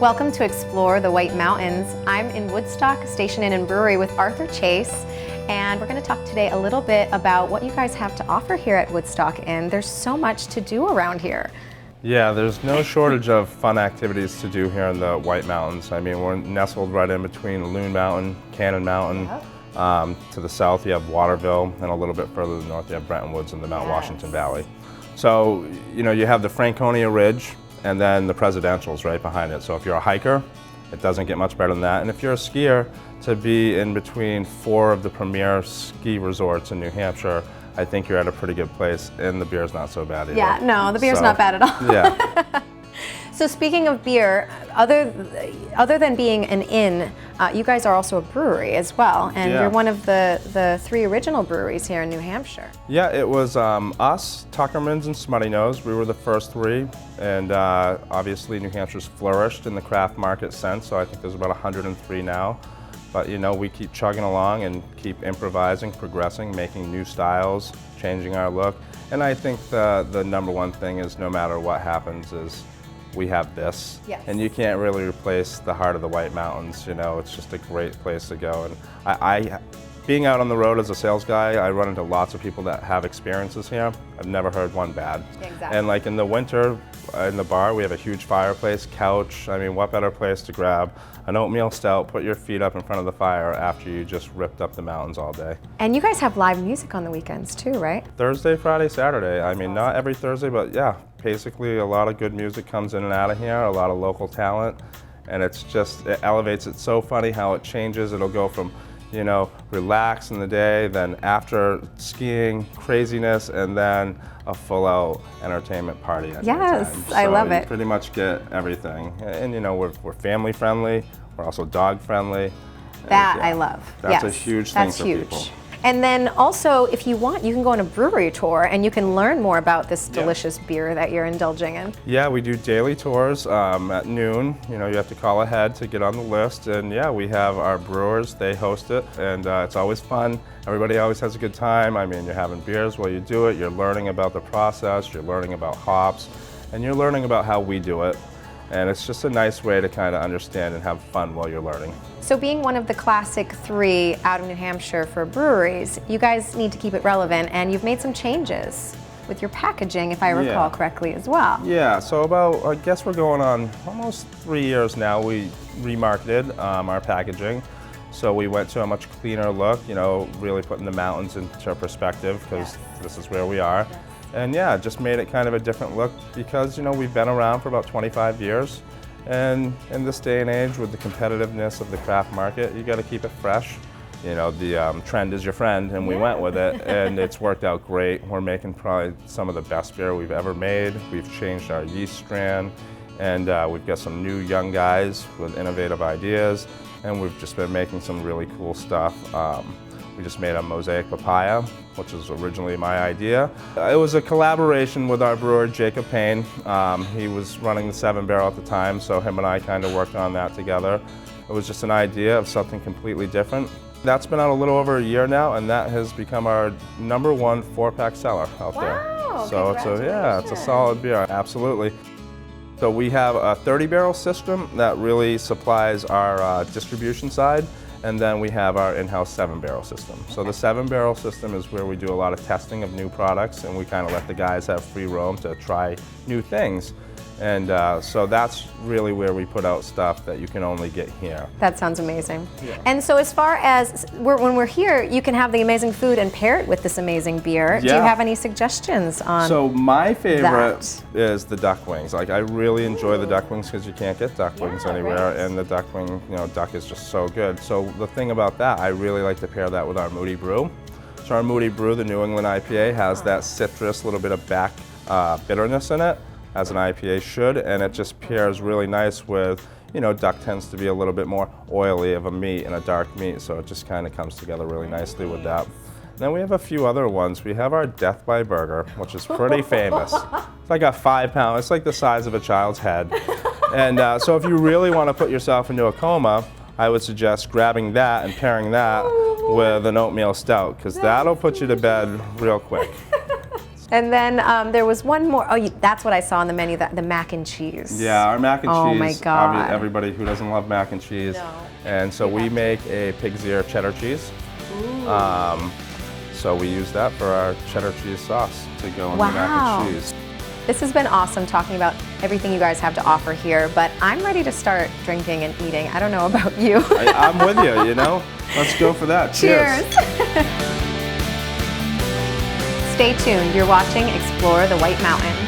Welcome to Explore the White Mountains. I'm in Woodstock, Station Inn and Brewery with Arthur Chase, and we're going to talk today a little bit about what you guys have to offer here at Woodstock Inn. There's so much to do around here. Yeah, there's no shortage of fun activities to do here in the White Mountains. I mean, we're nestled right in between Loon Mountain, Cannon Mountain. Yep. To the south you have Waterville, and a little bit further to the north you have Bretton Woods and the Mount Washington Valley. So, you know, you have the Franconia Ridge and then the Presidentials right behind it. So if you're a hiker, it doesn't get much better than that. And if you're a skier, to be in between 4 of the premier ski resorts in New Hampshire, I think you're at a pretty good place, and the beer's not so bad either. Yeah, no, the beer's not bad at all. Yeah. So speaking of beer, other than being an inn, you guys are also a brewery as well, and you're one of the 3 original breweries here in New Hampshire. Yeah, it was us, Tuckerman's, and Smutty Nose. We were the first 3, and obviously New Hampshire's flourished in the craft market since, so I think there's about 103 now. But you know, we keep chugging along and keep improvising, progressing, making new styles, changing our look. And I think the number one thing is no matter what happens is we have this. Yes. And you can't really replace the heart of the White Mountains. You know, it's just a great place to go. And I being out on the road as a sales guy, I run into lots of people that have experiences here. I've never heard one bad. Exactly. And like in the winter, in the bar, we have a huge fireplace, couch. I mean, what better place to grab an oatmeal stout, put your feet up in front of the fire after you just ripped up the mountains all day. And you guys have live music on the weekends too, right? Thursday, Friday, Saturday. I mean, not every Thursday, but yeah, basically a lot of good music comes in and out of here, a lot of local talent, and it's just, it elevates. It's so funny how it changes. It'll go from, you know, relax in the day, then after skiing, craziness, and then a full-out entertainment party at Yes, nighttime. I love you it. Pretty much get everything. And you know, we're family friendly, we're also dog friendly. That I love. That's yes, a huge thing for huge. people. And then also, if you want, you can go on a brewery tour and you can learn more about this delicious beer that you're indulging in. Yeah, we do daily tours at noon. You know, you have to call ahead to get on the list. And yeah, we have our brewers, they host it, and it's always fun. Everybody always has a good time. I mean, you're having beers while you do it, you're learning about the process, you're learning about hops, and you're learning about how we do it. And it's just a nice way to kind of understand and have fun while you're learning. So being one of the classic 3 out of New Hampshire for breweries, you guys need to keep it relevant, and you've made some changes with your packaging, if I recall correctly, as well. Yeah, so about, I guess we're going on almost 3 years now. We remarketed our packaging. So we went to a much cleaner look, you know, really putting the mountains into perspective, because this is where we are. Yes. And yeah, just made it kind of a different look because, you know, we've been around for about 25 years. And in this day and age, with the competitiveness of the craft market, you got to keep it fresh. You know, the trend is your friend, and we went with it, and it's worked out great. We're making probably some of the best beer we've ever made. We've changed our yeast strand, and we've got some new young guys with innovative ideas, and we've just been making some really cool stuff. We just made a mosaic papaya, which was originally my idea. It was a collaboration with our brewer, Jacob Payne. He was running the 7-barrel at the time, so him and I kind of worked on that together. It was just an idea of something completely different. That's been out a little over a year now, and that has become our #1 4-pack seller out there. So it's a solid beer, absolutely. So we have a 30-barrel system that really supplies our distribution side. And then we have our in-house 7-barrel system. So the 7-barrel system is where we do a lot of testing of new products, and we kind of let the guys have free roam to try new things. And so that's really where we put out stuff that you can only get here. That sounds amazing. Yeah. And so as far as when we're here, you can have the amazing food and pair it with this amazing beer. Yeah. Do you have any suggestions on So my favorite is the duck wings. Like, I really enjoy the duck wings because you can't get duck wings anywhere. Right. And the duck wing, you know, duck is just so good. So the thing about that, I really like to pair that with our Moody Brew. So our Moody Brew, the New England IPA, has that citrus, little bit of back bitterness in it, as an IPA should, and it just pairs really nice with, you know, duck tends to be a little bit more oily of a meat and a dark meat, so it just kind of comes together really nicely with that. Then we have a few other ones. We have our Death by Burger, which is pretty famous. It's like a 5-pound, it's like the size of a child's head. And so if you really want to put yourself into a coma, I would suggest grabbing that and pairing that with an oatmeal stout, because that'll put you to bed real quick. And then there was one more. Oh, that's what I saw on the menu, the mac and cheese. Yeah, our mac and cheese. Oh my God. Everybody who doesn't love mac and cheese. No. And so we make a pig's ear cheddar cheese. So we use that for our cheddar cheese sauce to go in the mac and cheese. This has been awesome talking about everything you guys have to offer here, but I'm ready to start drinking and eating. I don't know about you. I'm with you, you know? Let's go for that. Cheers. Stay tuned. You're watching Explore the White Mountains.